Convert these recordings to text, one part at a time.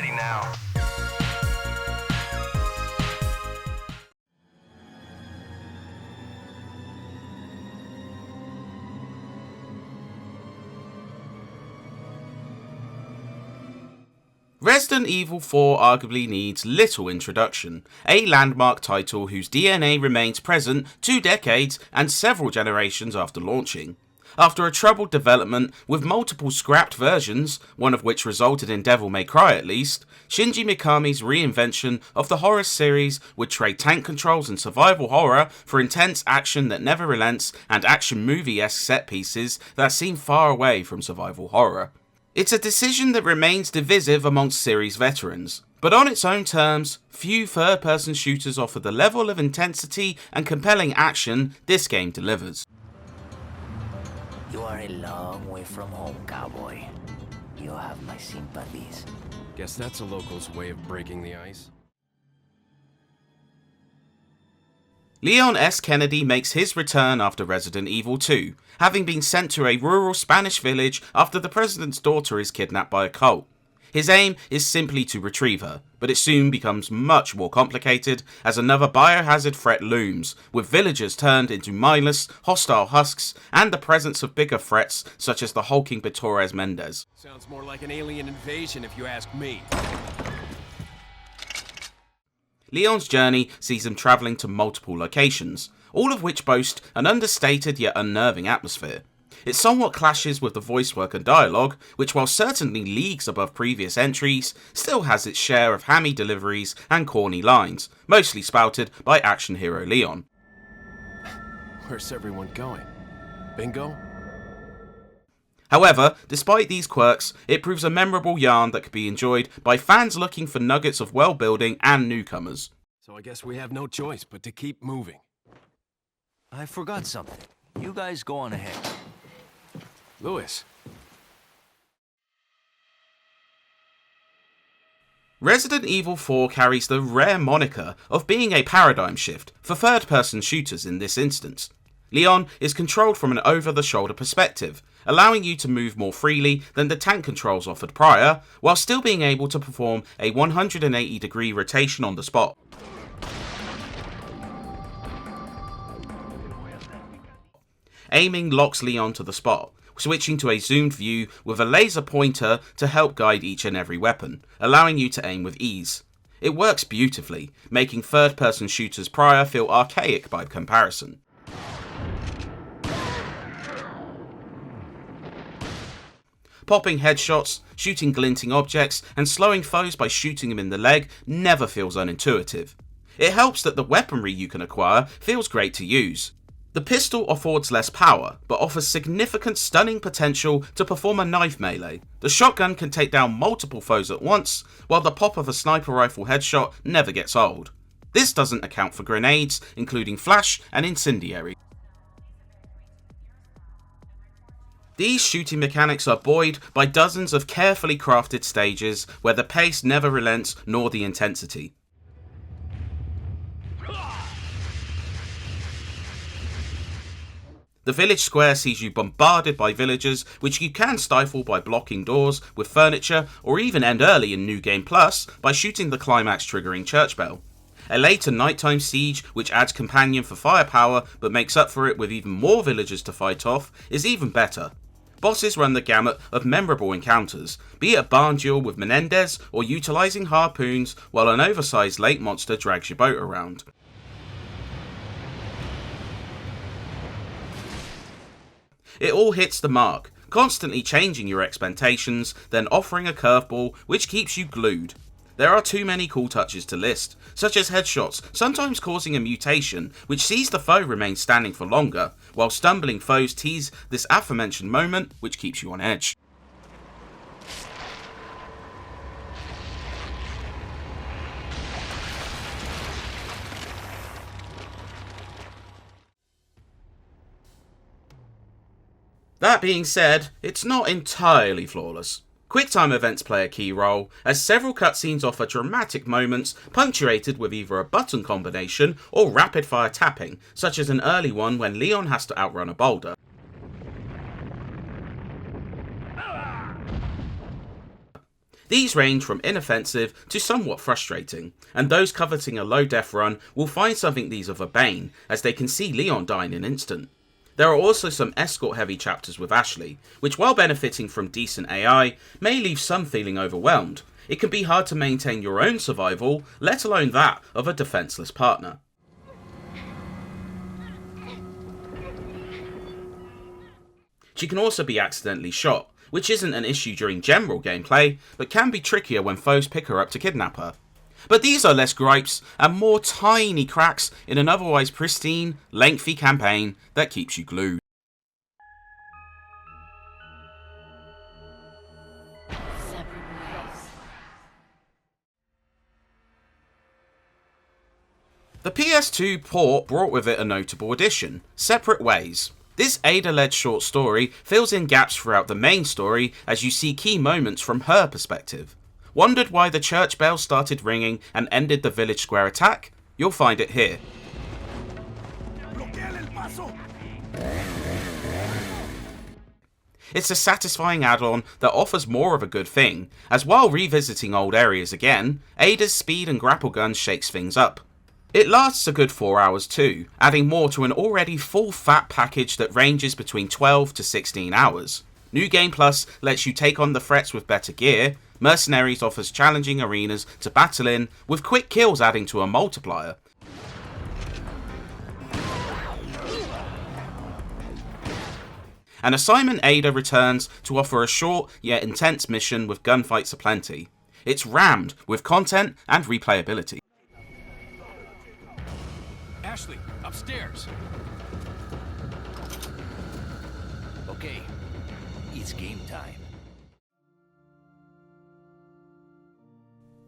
ready now. Resident Evil 4 arguably needs little introduction, a landmark title whose DNA remains present 2 decades and several generations after launching. After a troubled development with multiple scrapped versions, one of which resulted in Devil May Cry at least, Shinji Mikami's reinvention of the horror series would trade tank controls and survival horror for intense action that never relents and action movie-esque set pieces that seem far away from survival horror. It's a decision that remains divisive amongst series veterans, but on its own terms, few third-person shooters offer the level of intensity and compelling action this game delivers. You are a long way from home, cowboy. You have my sympathies. Guess that's a local's way of breaking the ice. Leon S. Kennedy makes his return after Resident Evil 2, having been sent to a rural Spanish village after the president's daughter is kidnapped by a cult. His aim is simply to retrieve her, but it soon becomes much more complicated as another biohazard threat looms, with villagers turned into mindless, hostile husks, and the presence of bigger threats such as the hulking Torres Mendez. Sounds more like an alien invasion if you ask me. Leon's journey sees him travelling to multiple locations, all of which boast an understated yet unnerving atmosphere. It somewhat clashes with the voice work and dialogue, which while certainly leagues above previous entries, still has its share of hammy deliveries and corny lines, mostly spouted by action hero Leon. Where's everyone going? Bingo? However, despite these quirks, it proves a memorable yarn that could be enjoyed by fans looking for nuggets of world building and newcomers. So I guess we have no choice but to keep moving. I forgot something. You guys go on ahead. Lewis. Resident Evil 4 carries the rare moniker of being a paradigm shift for third-person shooters in this instance. Leon is controlled from an over-the-shoulder perspective, allowing you to move more freely than the tank controls offered prior, while still being able to perform a 180-degree rotation on the spot. Aiming locks Leon to the spot, switching to a zoomed view with a laser pointer to help guide each and every weapon, allowing you to aim with ease. It works beautifully, making third-person shooters prior feel archaic by comparison. Popping headshots, shooting glinting objects, and slowing foes by shooting them in the leg never feels unintuitive. It helps that the weaponry you can acquire feels great to use. The pistol affords less power, but offers significant stunning potential to perform a knife melee. The shotgun can take down multiple foes at once, while the pop of a sniper rifle headshot never gets old. This doesn't account for grenades, including flash and incendiary. These shooting mechanics are buoyed by dozens of carefully crafted stages where the pace never relents nor the intensity. The village square sees you bombarded by villagers, which you can stifle by blocking doors with furniture, or even end early in New Game Plus by shooting the climax triggering church bell. A later nighttime siege, which adds companion for firepower but makes up for it with even more villagers to fight off, is even better. Bosses run the gamut of memorable encounters, be it a barn duel with Menendez or utilising harpoons while an oversized lake monster drags your boat around. It all hits the mark, constantly changing your expectations, then offering a curveball which keeps you glued. There are too many cool touches to list, such as headshots sometimes causing a mutation which sees the foe remain standing for longer, while stumbling foes tease this aforementioned moment which keeps you on edge. That being said, it's not entirely flawless. QuickTime events play a key role, as several cutscenes offer dramatic moments punctuated with either a button combination or rapid-fire tapping, such as an early one when Leon has to outrun a boulder. These range from inoffensive to somewhat frustrating, and those coveting a low death run will find something these of a bane, as they can see Leon die in an instant. There are also some escort heavy chapters with Ashley, which while benefiting from decent AI, may leave some feeling overwhelmed. It can be hard to maintain your own survival, let alone that of a defenseless partner. She can also be accidentally shot, which isn't an issue during general gameplay, but can be trickier when foes pick her up to kidnap her. But these are less gripes and more tiny cracks in an otherwise pristine, lengthy campaign that keeps you glued. The PS2 port brought with it a notable addition, Separate Ways. This Ada-led short story fills in gaps throughout the main story as you see key moments from her perspective. Wondered why the church bell started ringing and ended the village square attack? You'll find it here. It's a satisfying add-on that offers more of a good thing, as while revisiting old areas again, Ada's speed and grapple gun shakes things up. It lasts a good 4 hours too, adding more to an already full fat package that ranges between 12 to 16 hours. New Game Plus lets you take on the threats with better gear, Mercenaries offers challenging arenas to battle in, with quick kills adding to a multiplier. And Assignment Ada returns to offer a short yet intense mission with gunfights aplenty. It's rammed with content and replayability. Ashley, upstairs. Okay, it's game time.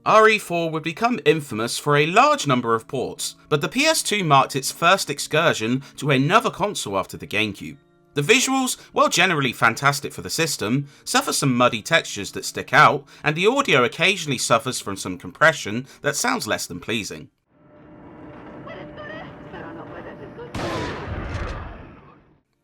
RE4 would become infamous for a large number of ports, but the PS2 marked its first excursion to another console after the GameCube. The visuals, while generally fantastic for the system, suffer some muddy textures that stick out, and the audio occasionally suffers from some compression that sounds less than pleasing.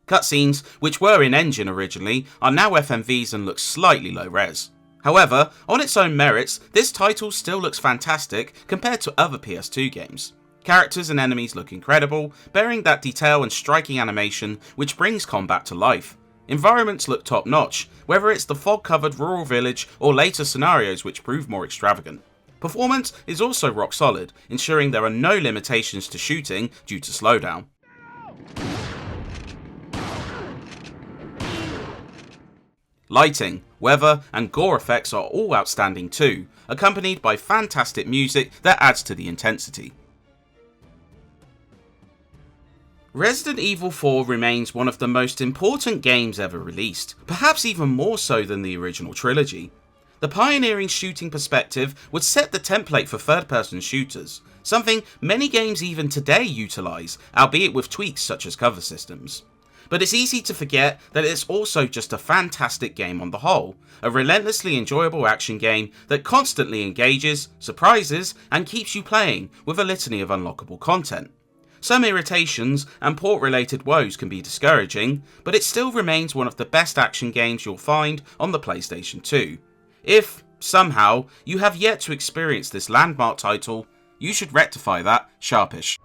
Cutscenes, which were in-engine originally, are now FMVs and look slightly low-res. However, on its own merits, this title still looks fantastic compared to other PS2 games. Characters and enemies look incredible, bearing that detail and striking animation which brings combat to life. Environments look top-notch, whether it's the fog-covered rural village or later scenarios which prove more extravagant. Performance is also rock solid, ensuring there are no limitations to shooting due to slowdown. Lighting, weather, and gore effects are all outstanding too, accompanied by fantastic music that adds to the intensity. Resident Evil 4 remains one of the most important games ever released, perhaps even more so than the original trilogy. The pioneering shooting perspective would set the template for third-person shooters, something many games even today utilise, albeit with tweaks such as cover systems. But it's easy to forget that it's also just a fantastic game on the whole, a relentlessly enjoyable action game that constantly engages, surprises, and keeps you playing with a litany of unlockable content. Some irritations and port-related woes can be discouraging, but it still remains one of the best action games you'll find on the PlayStation 2. If, somehow, you have yet to experience this landmark title, you should rectify that sharpish.